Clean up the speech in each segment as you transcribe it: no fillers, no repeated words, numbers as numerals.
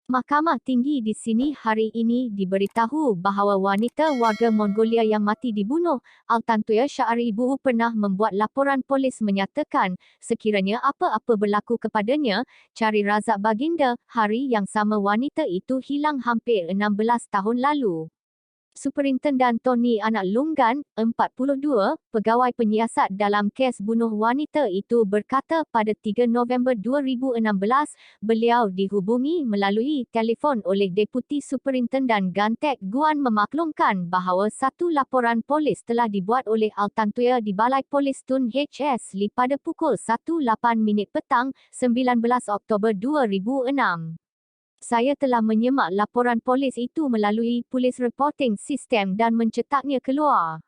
Mahkamah Tinggi di sini hari ini diberitahu bahawa wanita warga Mongolia yang mati dibunuh, Altantuya Syahribu pernah membuat laporan polis menyatakan sekiranya apa-apa berlaku kepadanya, cari Razak Baginda. Hari yang sama wanita itu hilang hampir 16 tahun lalu. Superintendan Tony Anak Lunggan, 42, pegawai penyiasat dalam kes bunuh wanita itu berkata pada 3 November 2016, beliau dihubungi melalui telefon oleh Deputi Superintendan Gantek Guan memaklumkan bahawa satu laporan polis telah dibuat oleh Altantuya di Balai Polis Tun HS Li pada pukul 1.08 petang, 19 Oktober 2006. Saya telah menyemak laporan polis itu melalui Police Reporting System dan mencetaknya keluar.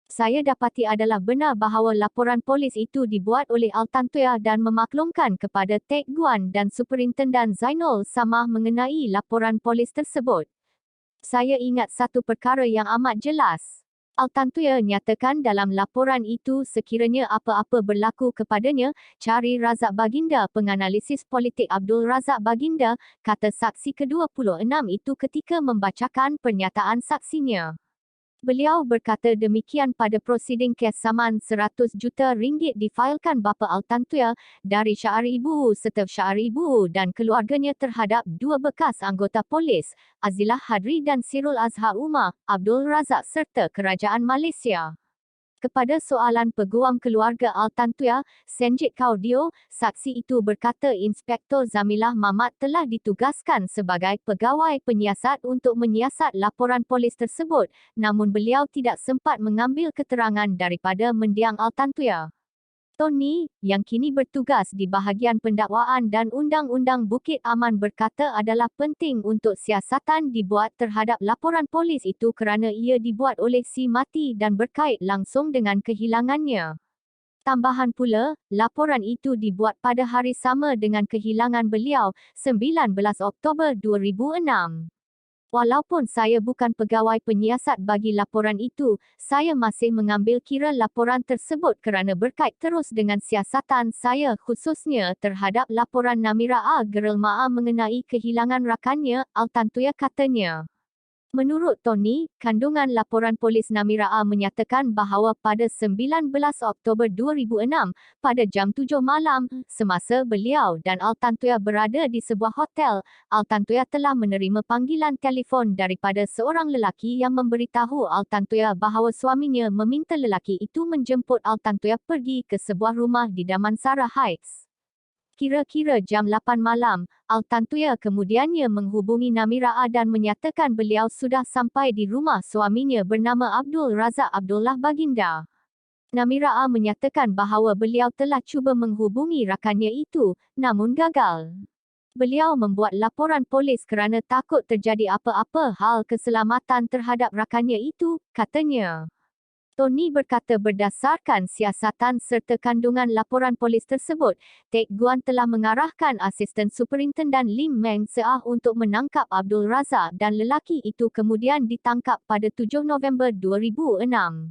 Saya dapati adalah benar bahawa laporan polis itu dibuat oleh Altantuya dan memaklumkan kepada Tek Guan dan Superintendan Zainul Samah mengenai laporan polis tersebut. Saya ingat satu perkara yang amat jelas. Altantuya nyatakan dalam laporan itu sekiranya apa-apa berlaku kepadanya, cari Razak Baginda. Penganalisis politik Abdul Razak Baginda, kata saksi ke-26 itu ketika membacakan pernyataan saksinya. Beliau berkata demikian pada prosiding kes saman 100 juta ringgit difailkan bapa Altantuya dari Syahribu serta Syahribu dan keluarganya terhadap dua bekas anggota polis, Azilah Hadri dan Sirul Azhar Umar, Abdul Razak serta Kerajaan Malaysia. Kepada soalan peguam keluarga Altantuya, Senjit Kaudio, saksi itu berkata Inspektor Zamilah Mamat telah ditugaskan sebagai pegawai penyiasat untuk menyiasat laporan polis tersebut, namun beliau tidak sempat mengambil keterangan daripada mendiang Altantuya. Tony, yang kini bertugas di bahagian pendakwaan dan undang-undang Bukit Aman berkata adalah penting untuk siasatan dibuat terhadap laporan polis itu kerana ia dibuat oleh si mati dan berkait langsung dengan kehilangannya. Tambahan pula, laporan itu dibuat pada hari sama dengan kehilangan beliau, 19 Oktober 2006. Walaupun saya bukan pegawai penyiasat bagi laporan itu, saya masih mengambil kira laporan tersebut kerana berkait terus dengan siasatan saya khususnya terhadap laporan Namira A. Gerelmaa mengenai kehilangan rakannya, Altantuya katanya. Menurut Tony, kandungan laporan polis Namira A menyatakan bahawa pada 19 Oktober 2006, pada jam 7 malam, semasa beliau dan Altantuya berada di sebuah hotel, Altantuya telah menerima panggilan telefon daripada seorang lelaki yang memberitahu Altantuya bahawa suaminya meminta lelaki itu menjemput Altantuya pergi ke sebuah rumah di Damansara Heights. Kira-kira jam 8 malam, Altantuya kemudiannya menghubungi Namira A dan menyatakan beliau sudah sampai di rumah suaminya bernama Abdul Razak Abdullah Baginda. Namira A menyatakan bahawa beliau telah cuba menghubungi rakannya itu, namun gagal. Beliau membuat laporan polis kerana takut terjadi apa-apa hal keselamatan terhadap rakannya itu, katanya. Tony berkata berdasarkan siasatan serta kandungan laporan polis tersebut, Tek Guan telah mengarahkan Asisten Superintendan Lim Meng Seah untuk menangkap Abdul Razak dan lelaki itu kemudian ditangkap pada 7 November 2006.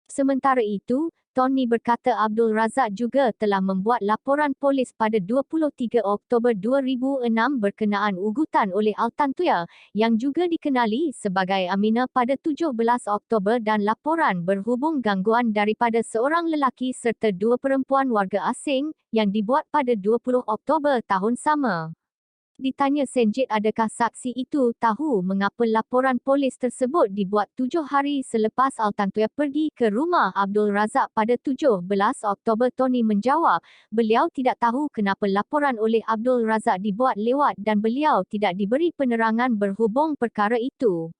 Sementara itu, Tony berkata Abdul Razak juga telah membuat laporan polis pada 23 Oktober 2006 berkenaan ugutan oleh Altantuya, yang juga dikenali sebagai Amina pada 17 Oktober dan laporan berhubung gangguan daripada seorang lelaki serta dua perempuan warga asing, yang dibuat pada 20 Oktober tahun sama. Ditanya Senjit adakah saksi itu tahu mengapa laporan polis tersebut dibuat 7 hari selepas Altantuya pergi ke rumah Abdul Razak pada 17 Oktober, Tony menjawab, beliau tidak tahu kenapa laporan oleh Abdul Razak dibuat lewat dan beliau tidak diberi penerangan berhubung perkara itu.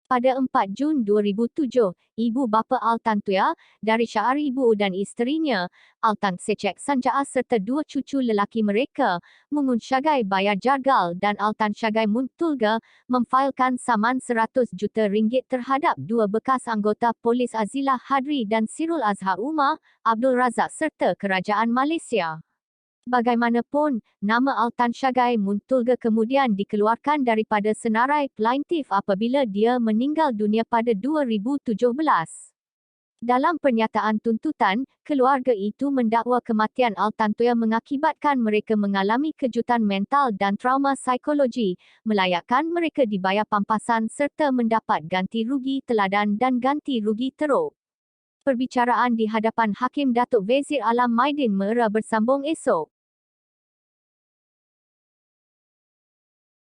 Pada 4 Jun 2007, ibu bapa Altantuya, dari Syahribu dan isterinya, Altan Secek Sanjaa serta dua cucu lelaki mereka, Mungun Syagai Bayar Jargal dan Altan Syagai Muntulga, memfailkan saman 100 juta ringgit terhadap dua bekas anggota polis Azilah Hadri dan Sirul Azhar Umar, Abdul Razak serta Kerajaan Malaysia. Bagaimanapun, nama Altan Syagai Muntulga kemudian dikeluarkan daripada senarai plaintif apabila dia meninggal dunia pada 2017. Dalam pernyataan tuntutan, keluarga itu mendakwa kematian Altantoya mengakibatkan mereka mengalami kejutan mental dan trauma psikologi, melayakkan mereka dibayar pampasan serta mendapat ganti rugi teladan dan ganti rugi teruk. Perbicaraan di hadapan Hakim Datuk Vezir Alam Maidin Mera bersambung esok.